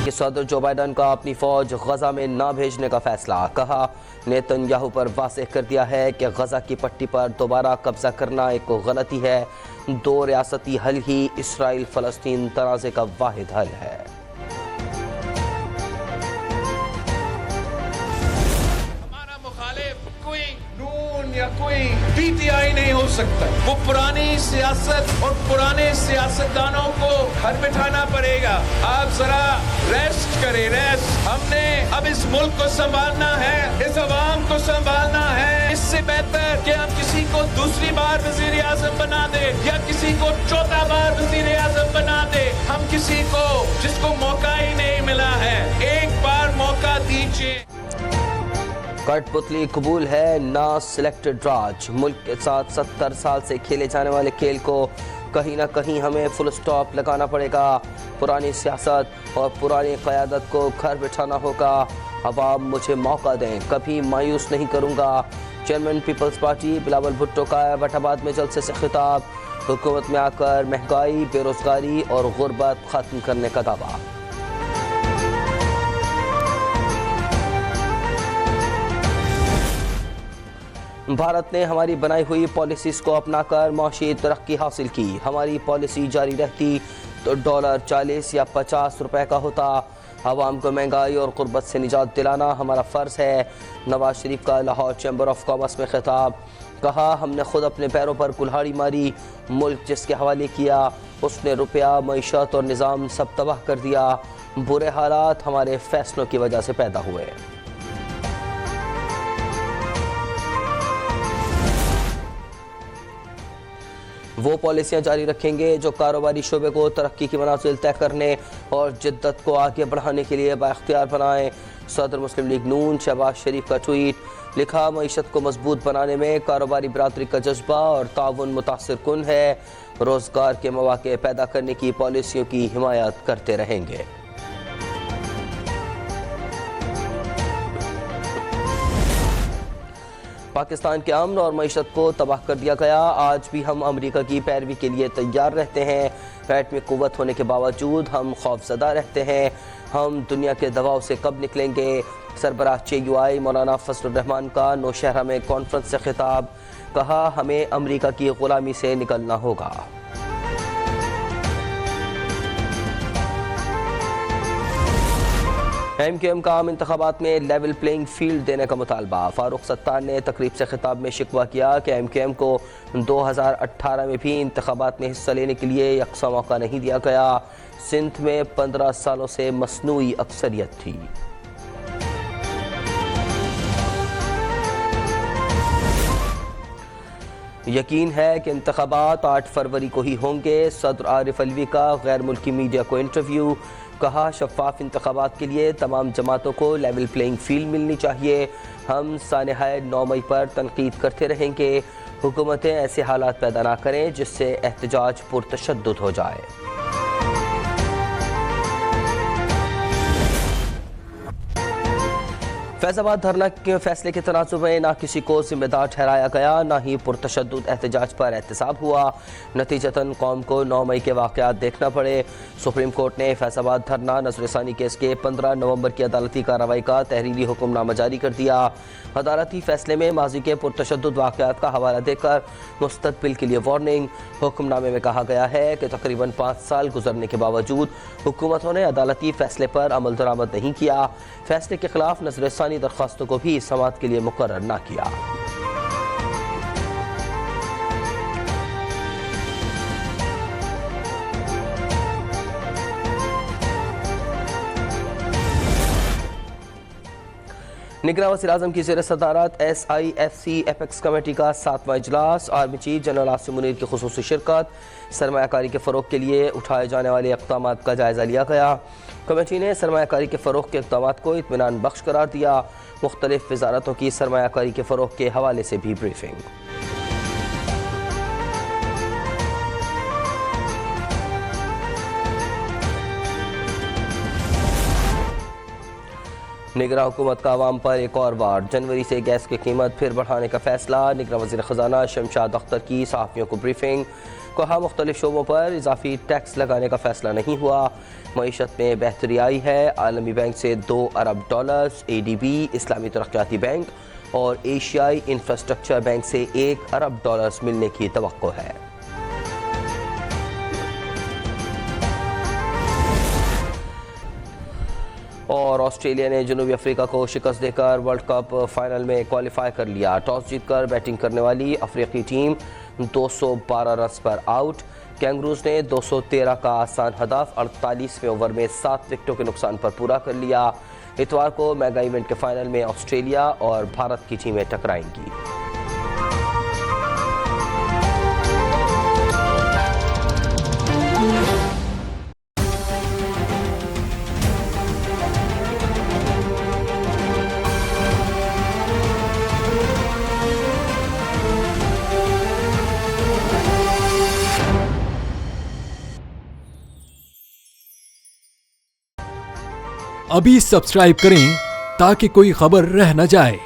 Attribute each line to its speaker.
Speaker 1: अमेरिकी सदर जो बाइडन का अपनी फौज गजा में ना भेजने का फैसला। कहा, नेतन्याहू पर वाज़ेह कर दिया है कि गजा की पट्टी पर दोबारा कब्जा करना एक गलती है। 2 रियासती हल ही इसराइल फ़लस्तीन तनाज़े का वाहिद हल है।
Speaker 2: हमारा मुखालिफ कोई नून या कोई पीटीआई नहीं हो सकता। वो पुरानी सियासत और पुराने सियासतदानों को घर बिठाना पड़ेगा। आप जरा रेस्ट करें, रेस्ट। हमने अब इस मुल्क को संभालना है, इस अवाम को संभालना है। इससे बेहतर कि हम किसी को दूसरी बार वजीर आजम बना दे या किसी को चौथा बार वजीर आजम बना दे। हम किसी को जिसको मौका ही नहीं मिला है, एक बार मौका दीजिए।
Speaker 1: कठपुतली कबूल है ना सिलेक्टेड राज। मुल्क के साथ 70 साल से खेले जाने वाले खेल को कहीं ना कहीं हमें फुल स्टॉप लगाना पड़ेगा। पुरानी सियासत और पुरानी क़यादत को घर बिठाना होगा। अवाम मुझे मौका दें, कभी मायूस नहीं करूँगा। चेयरमैन पीपल्स पार्टी बिलावल भुट्टो का एबटाबाद में जलसे से खिताब। हुकूमत में आकर महंगाई, बेरोजगारी और गुर्बत ख़त्म करने का दावा। भारत ने हमारी बनाई हुई पॉलिसीज़ को अपनाकर माशी तरक्की हासिल की। हमारी पॉलिसी जारी रहती तो डॉलर 40 या 50 रुपए का होता। आवाम को महंगाई और गुर्बत से निजात दिलाना हमारा फ़र्ज़ है। नवाज शरीफ का लाहौर चैम्बर ऑफ कॉमर्स में खिताब। कहा, हमने खुद अपने पैरों पर कुल्हाड़ी मारी। मुल्क जिसके हवाले किया उसने रुपया, मईशत और निज़ाम सब तबाह कर दिया। बुरे हालात हमारे फैसलों की वजह से पैदा हुए। वो पॉलिसियाँ जारी रखेंगे जो कारोबारी शोबे को तरक्की की मनाजिल तय करने और जिद्दत को आगे बढ़ाने के लिए बाख्तियार बनाएं। सदर मुस्लिम लीग नून शहबाज शरीफ का ट्वीट। लिखा, मईशत को मजबूत बनाने में कारोबारी बरादरी का जज्बा और ताउन मुतासिर कुन है। रोज़गार के मौके पैदा करने की पॉलिसियों की हिमायत करते रहेंगे। पाकिस्तान के अमन और मईशत को तबाह कर दिया गया। आज भी हम अमेरिका की पैरवी के लिए तैयार रहते हैं। पैट में कुव्वत होने के बावजूद हम खौफजदा रहते हैं। हम दुनिया के दबाव से कब निकलेंगे। सरबराह CUI मौलाना फजलुर रहमान का नौशहरा में कॉन्फ्रेंस से खिताब। कहा, हमें अमेरिका की गुलामी से निकलना होगा। MQM का आम इंतखाबात में लेवल प्लेइंग फील्ड देने का मुतालबा। फारूक सत्तार ने तकरीब से खिताब में शिकवा किया कि MQM को 2018 में भी इंतखाबात में हिस्सा लेने के लिए यकसा मौका नहीं दिया गया। सिंध में 15 सालों से मसनूई अक्सरियत थी। यकीन है कि इंतखाबात 8 फरवरी को ही होंगे। सदर आरिफ अलवी का गैर मुल्की मीडिया को इंटरव्यू। कहा, शफाफ इंतखाबात के लिए तमाम जमातों को लेवल प्लेइंग फील्ड मिलनी चाहिए। हम सानहाय 9 मई पर तनकीद करते रहेंगे। हुकूमतें ऐसे हालात पैदा ना करें जिससे एहतजाज पुरतशद्दुद हो जाए। फैज़ाबाद धरना के फैसले के तनाज़ुर में ना किसी को जिम्मेदार ठहराया गया, ना ही पुरतशद्दुद एहतजाज पर एहतसाब हुआ। नतीजतन कौम को 9 मई के वाक़यात देखना पड़े। सुप्रीम कोर्ट ने फैज़ाबाद धरना नज़रसानी केस के 15 नवंबर की अदालती कार्रवाई का तहरीरी हुक्मनामा जारी कर दिया। अदालती फैसले में माजी के पुरतशद्दुद वाक़यात का हवाला देकर मुस्तक़बिल के लिए वार्निंग। हुक्मनामे में कहा गया है कि तकरीबन 5 साल गुजरने के बावजूद हुकूमतों ने अदालती फैसले पर अमल दरामद नहीं किया। फैसले के खिलाफ नज़रसानी दरख्वास्तों को भी समाअत के लिए मुकर्रर न किया। निगरान वज़ीर आज़म की ज़ेर सदारत SIFC एपेक्स कमेटी का 7वां इजलास। Army chief general Asim Munir की खुसूसी शिरकत। सरमायाकारी के फ़रोग़ के लिए उठाए जाने वाले इक़दाम का जायज़ा लिया गया। कमेटी ने सरमायाकारी के फ़रोग़ के इक़दाम को इत्मीनान बख्श करार दिया। मुख्तलिफ़ वज़ारतों की सरमायाकारी के फ़रोग़ के हवाले से भी ब्रीफिंग। निगरान हुकूमत का आवाम पर एक और वार। जनवरी से गैस की कीमत फिर बढ़ाने का फैसला। निगरान वज़ीर ख़ज़ाना शमशाद अख्तर की सहाफ़ियों को ब्रीफिंग। कहा मुख्तलिफ शोबों पर इजाफी टैक्स लगाने का फैसला नहीं हुआ। मईशत में बेहतरी आई है। आलमी बैंक से $2 अरब, ADB इस्लामी तरक्याती बैंक और एशियाई इंफ्रास्ट्रक्चर बैंक से $1 अरब मिलने की तवक्को है। और ऑस्ट्रेलिया ने जनूबी अफ्रीका को शिकस्त देकर वर्ल्ड कप फाइनल में क्वालिफाई कर लिया। टॉस जीतकर बैटिंग करने वाली अफ्रीकी टीम 212 रन पर आउट। कैंगरूज ने 213 का आसान हदफ 48वें ओवर में 7 विकेटों के नुकसान पर पूरा कर लिया। इतवार को मेगा इवेंट के फाइनल में ऑस्ट्रेलिया और भारत की टीमें टकराएंगी।
Speaker 3: अभी सब्सक्राइब करें ताकि कोई खबर रह न जाए।